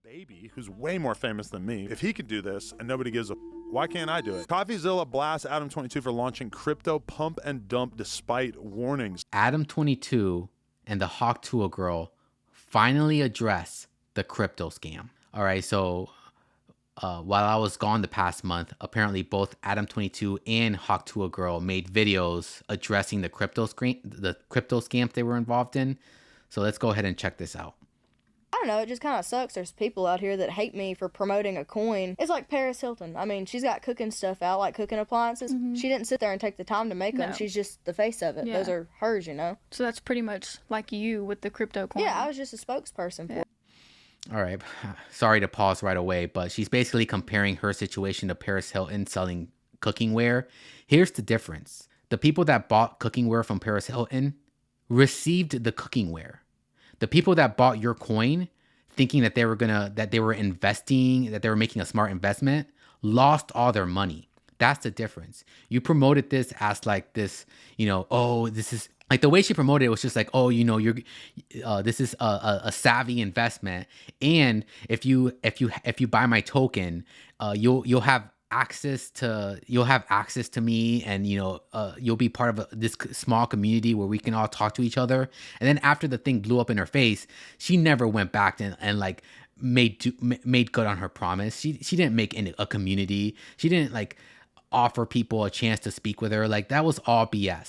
Baby, who's way more famous than me. If he could do this and nobody gives a why can't I do it? CoffeeZilla blasts Adam22 for launching crypto pump and dump despite warnings. Adam22 and the Tuah girl finally address the crypto scam. All right, so while I was gone the past month, apparently both Adam22 and Tuah girl made videos addressing the crypto scams they were involved in. So let's go ahead and check this out. I don't know, it just kind of sucks. There's people out here that hate me for promoting a coin. It's like Paris Hilton. I mean, she's got cooking stuff out, like cooking appliances. She didn't sit there and take the time to make them. She's just the face of it. Yeah. Those are hers, you know? So that's pretty much like you with the crypto coin. Yeah, I was just a spokesperson for it. All right, sorry to pause right away, but she's basically comparing her situation to Paris Hilton selling cookingware. Here's the difference. The people that bought cookingware from Paris Hilton received the cookingware. The people that bought your coin thinking that they were investing, that they were making a smart investment, lost all their money. That's the difference. You promoted this as like this, oh, this is like the way she promoted it was just like, oh, this is a savvy investment. And if you buy my token, you'll have access to me, and you'll be part of this small community where we can all talk to each other. And then after the thing blew up in her face, she never went back and like made good on her promise. She didn't make a community. She didn't like offer people a chance to speak with her. Like that was all BS.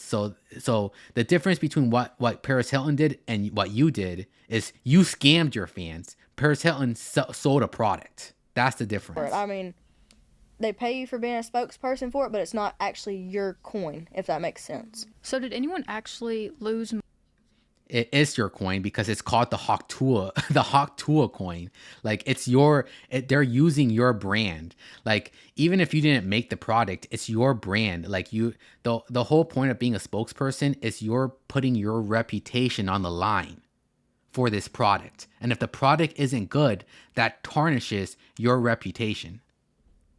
So the difference between what Paris Hilton did and what you did is you scammed your fans. Paris Hilton sold a product. That's the difference. I mean, they pay you for being a spokesperson for it, but it's not actually your coin, if that makes sense. So did anyone actually lose money? It is your coin because it's called the Tuah coin. Like they're using your brand. Like even if you didn't make the product, it's your brand. Like the whole point of being a spokesperson is you're putting your reputation on the line for this product. And if the product isn't good, that tarnishes your reputation.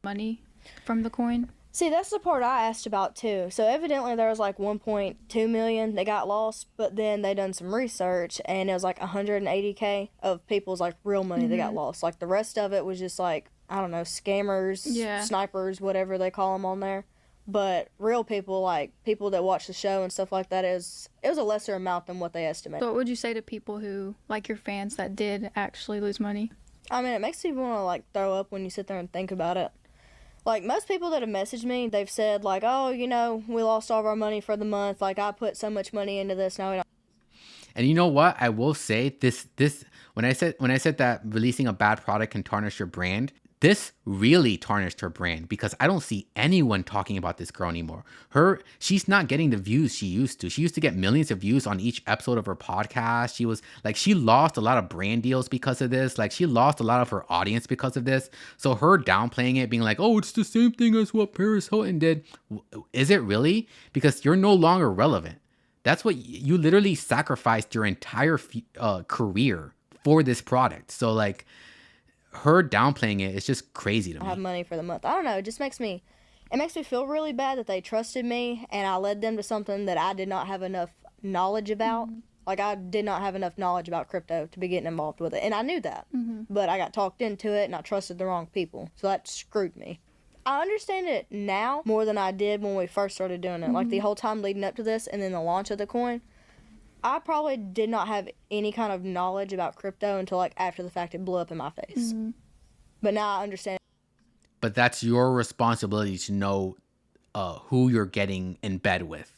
Money from the coin? See, that's the part I asked about too. So evidently there was like 1.2 million that got lost, but then they done some research and it was like 180K of people's like real money that got lost. Like the rest of it was just like, I don't know, scammers, snipers, whatever they call them on there. But real people, like people that watch the show and stuff like that, it was a lesser amount than what they estimated. So what would you say to people who, like your fans, that did actually lose money? I mean, it makes people want to like throw up when you sit there and think about it. Like, most people that have messaged me, they've said, like, oh, we lost all of our money for the month. Like, I put so much money into this, now we don't. And you know what? I will say this when I said that releasing a bad product can tarnish your brand, this really tarnished her brand because I don't see anyone talking about this girl anymore. She's not getting the views she used to. She used to get millions of views on each episode of her podcast. She lost a lot of brand deals because of this. Like she lost a lot of her audience because of this. So her downplaying it, being like, oh, it's the same thing as what Paris Hilton did. Is it really? Because you're no longer relevant. That's what you literally sacrificed your entire career for this product. So like, her downplaying it is just crazy to me. I have money for the month. I don't know. It just makes me feel really bad that they trusted me and I led them to something that I did not have enough knowledge about. Like I did not have enough knowledge about crypto to be getting involved with it. And I knew that, but I got talked into it and I trusted the wrong people. So that screwed me. I understand it now more than I did when we first started doing it. Like the whole time leading up to this and then the launch of the coin. I probably did not have any kind of knowledge about crypto until like after the fact it blew up in my face. But now I understand. But that's your responsibility to know who you're getting in bed with.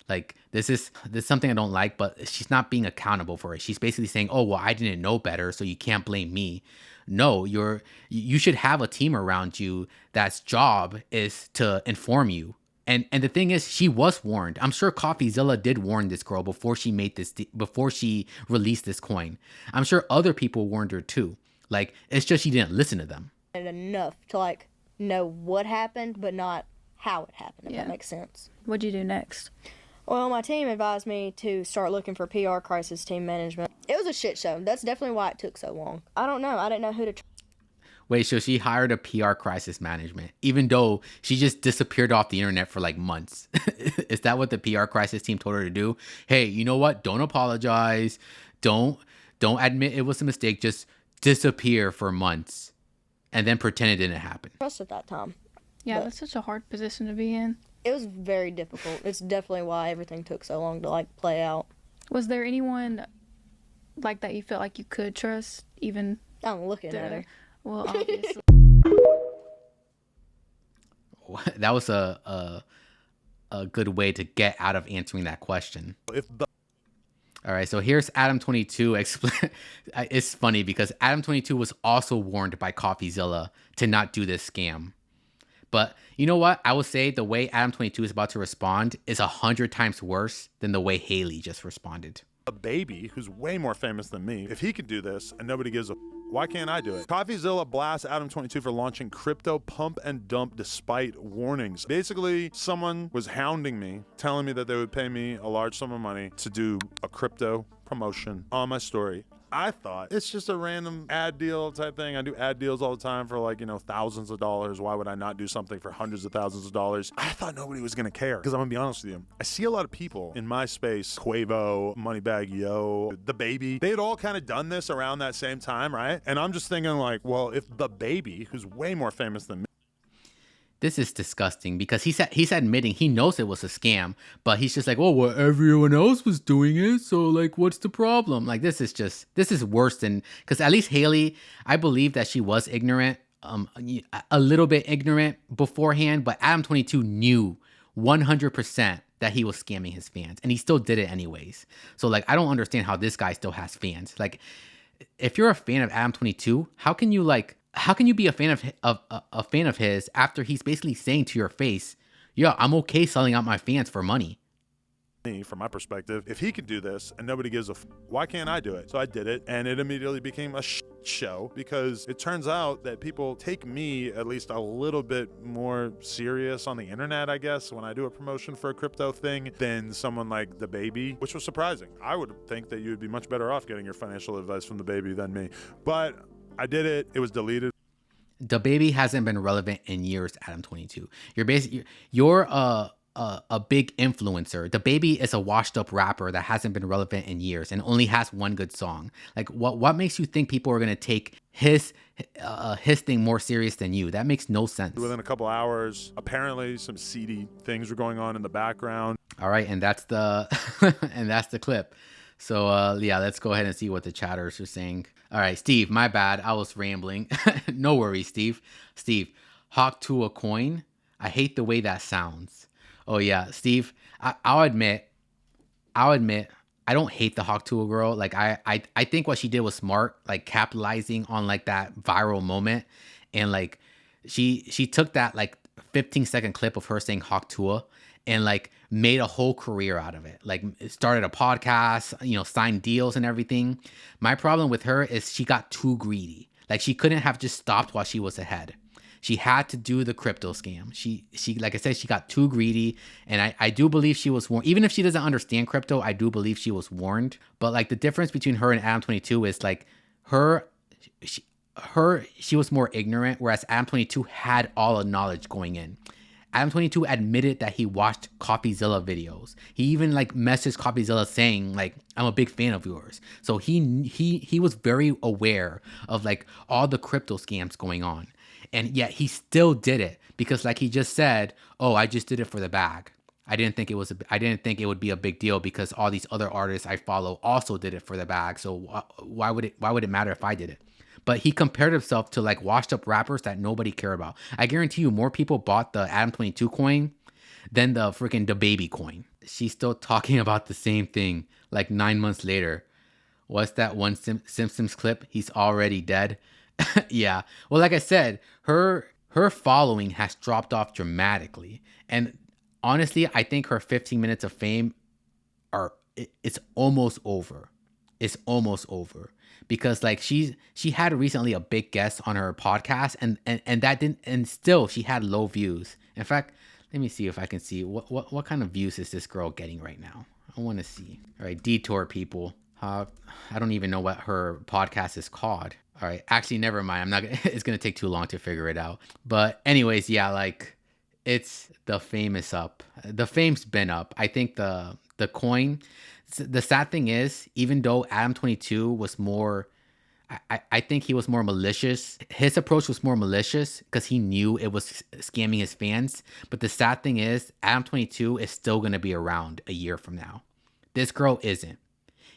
Like this is something I don't like, but she's not being accountable for it. She's basically saying, "Oh, well, I didn't know better, so you can't blame me." No, you should have a team around you that's job is to inform you. And the thing is, she was warned. I'm sure CoffeeZilla did warn this girl before she released this coin. I'm sure other people warned her too. Like, it's just she didn't listen to them. Enough to like know what happened, but not how it happened, if that makes sense. What'd you do next? Well, my team advised me to start looking for PR crisis team management. It was a shit show. That's definitely why it took so long. I don't know. I didn't know who to Wait, so she hired a PR crisis management, even though she just disappeared off the internet for like months. Is that what the PR crisis team told her to do? Hey, you know what? Don't apologize. Don't admit it was a mistake. Just disappear for months and then pretend it didn't happen. Trust at that time. Yeah, But that's such a hard position to be in. it was very difficult. It's definitely why everything took so long to like play out. Was there anyone like that you felt like you could trust, even I'm looking at her. there? Well, obviously. That was a good way to get out of answering that question. All right, so here's Adam22 explain. It's funny because Adam22 was also warned by CoffeeZilla to not do this scam. But you know what? I would say the way Adam22 is about to respond is 100 times worse than the way Haley just responded. A baby who's way more famous than me. If he can do this and nobody gives a why can't I do it? CoffeeZilla blasts Adam22 for launching crypto pump and dump despite warnings. Basically, someone was hounding me, telling me that they would pay me a large sum of money to do a crypto promotion on my story. I thought it's just a random ad deal type thing. I do ad deals all the time for like, thousands of dollars. Why would I not do something for hundreds of thousands of dollars? I thought nobody was gonna care because I'm gonna be honest with you. I see a lot of people in my space, Quavo, Moneybag Yo, The Baby. They had all kind of done this around that same time, right? And I'm just thinking like, well, if The Baby, who's way more famous than me, This is disgusting because he's admitting he knows it was a scam, but he's just like, oh, well, everyone else was doing it, so like, what's the problem? Like, this is worse than, because at least Haley, I believe that she was ignorant, a little bit ignorant beforehand, but Adam22 knew 100% that he was scamming his fans, and he still did it anyways. So like, I don't understand how this guy still has fans. Like, if you're a fan of Adam22, how can you be a fan of his after he's basically saying to your face, yeah, I'm okay selling out my fans for money? From my perspective, if he can do this and nobody gives a why can't I do it? So I did it, and it immediately became a show because it turns out that people take me at least a little bit more serious on the internet, I guess, when I do a promotion for a crypto thing than someone like The Baby, which was surprising. I would think that you would be much better off getting your financial advice from The Baby than me, but I did it. It was deleted. The Baby hasn't been relevant in years, Adam22. You're a big influencer. The Baby is a washed up rapper that hasn't been relevant in years and only has one good song. Like, what makes you think people are gonna take his thing more serious than you? That makes no sense. Within a couple hours, apparently some seedy things were going on in the background. All right, and that's the and that's the clip. So yeah, let's go ahead and see what the chatters are saying. All right, Steve, my bad. I was rambling. No worries, Steve. Steve, hawk to a coin. I hate the way that sounds. Oh yeah, Steve, I'll admit, I don't hate the hawk to a girl. Like I think what she did was smart, like capitalizing on like that viral moment. And like she took that like 15-second clip of her saying hawk Tua and like made a whole career out of it. Like started a podcast, signed deals and everything. My problem with her is she got too greedy. Like she couldn't have just stopped while she was ahead. She had to do the crypto scam. She like I said, she got too greedy. And I do believe she was warned. Even if she doesn't understand crypto, I do believe she was warned. But like the difference between her and Adam22 is like she was more ignorant, whereas Adam22 had all the knowledge going in. Adam22 admitted that he watched CoffeeZilla videos. He even like messaged CoffeeZilla saying like, I'm a big fan of yours. So he was very aware of like all the crypto scams going on. And yet he still did it because like he just said, oh, I just did it for the bag. I didn't think it would be a big deal because all these other artists I follow also did it for the bag. So why would it matter if I did it? But he compared himself to like washed up rappers that nobody cared about. I guarantee you more people bought the Adam22 coin than the freaking The Baby coin. She's still talking about the same thing like 9 months later. What's that one Simpsons clip? He's already dead. Yeah. Well, like I said, her following has dropped off dramatically. And honestly, I think her 15 minutes of fame it's almost over. It's almost over. Because like she had recently a big guest on her podcast and that didn't, and still she had low views. In fact, let me see if I can see what kind of views is this girl getting right now. I want to see. All right, Detour people. I don't even know what her podcast is called. All right, actually, never mind. I'm not. It's gonna take too long to figure it out. But anyways, yeah, like it's the fame is up. The fame's been up. I think the coin. The sad thing is, even though Adam22 was more, I think he was more malicious. His approach was more malicious because he knew it was scamming his fans. But the sad thing is, Adam22 is still going to be around a year from now. This girl isn't,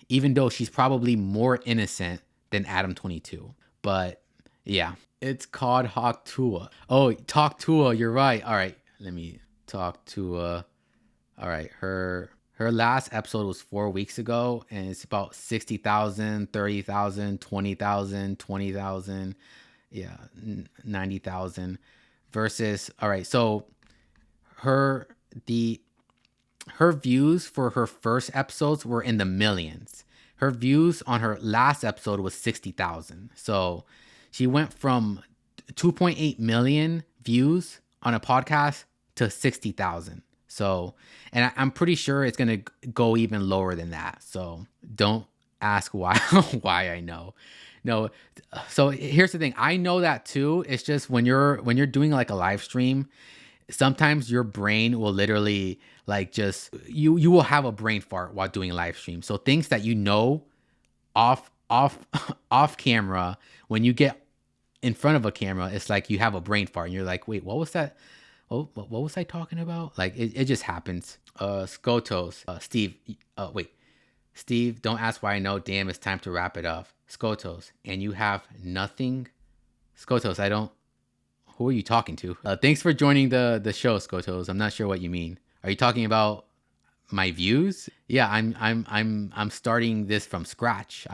even though she's probably more innocent than Adam22. But yeah, it's called Hawk Tuah. Oh, Talk Tuah, you're right. All right, let me talk Tuah. All right, her last episode was 4 weeks ago, and it's about 60,000, 30,000, 20,000, 20,000, 90,000 versus, all right, so her views for her first episodes were in the millions. Her views on her last episode was 60,000. So she went from 2.8 million views on a podcast to 60,000. So, and I'm pretty sure it's going to go even lower than that. So don't ask why, I know. No. So here's the thing. I know that too. It's just when you're doing like a live stream, sometimes your brain will literally like just, you will have a brain fart while doing a live stream. So things that you know off camera, when you get in front of a camera, it's like you have a brain fart and you're like, wait, what was that? Oh, what was I talking about? Like it just happens. Skotos, Steve, Steve, don't ask why I know. Damn, it's time to wrap it up. Skotos, and you have nothing. Skotos, who are you talking to? Thanks for joining the show, Skotos. I'm not sure what you mean. Are you talking about my views? Yeah, I'm starting this from scratch.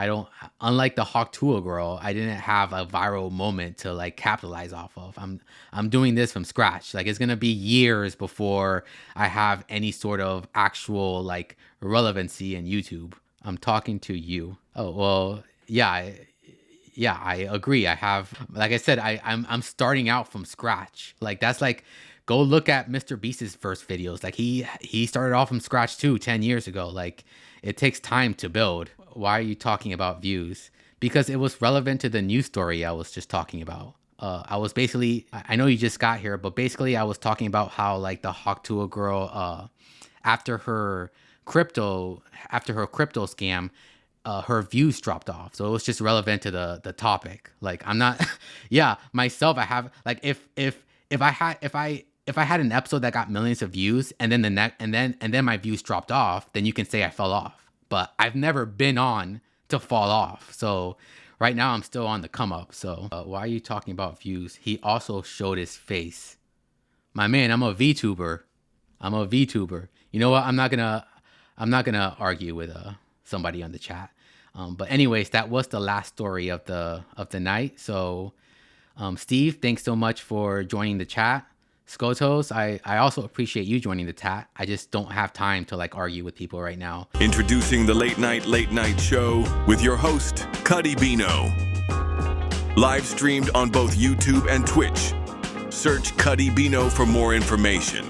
Unlike the Hawk Tuah girl, I didn't have a viral moment to like capitalize off of. I'm doing this from scratch. Like it's gonna be years before I have any sort of actual like relevancy in YouTube. I'm talking to you. Oh well, yeah, I agree. I have, like I said, I'm starting out from scratch. Like that's like, go look at Mr. Beast's first videos. Like he started off from scratch too 10 years ago. Like it takes time to build. Why are you talking about views? Because it was relevant to the news story I was just talking about. I was basically, I know you just got here, but basically I was talking about how like the Hawk Tuah girl, after her crypto scam, her views dropped off. So it was just relevant to the topic. Like I'm not, yeah, myself, I have like, if I had an episode that got millions of views and then my views dropped off, then you can say I fell off. But I've never been on to fall off. So right now I'm still on the come up. So why are you talking about views? He also showed his face. My man, I'm a VTuber. You know what? I'm not gonna argue with somebody on the chat. But anyways, that was the last story of the night. So Steve, thanks so much for joining the chat. Skotos, I also appreciate you joining the chat. I just don't have time to like argue with people right now. Introducing the late night show with your host, Cuddy Bino. Live streamed on both YouTube and Twitch. Search Cuddy Bino for more information.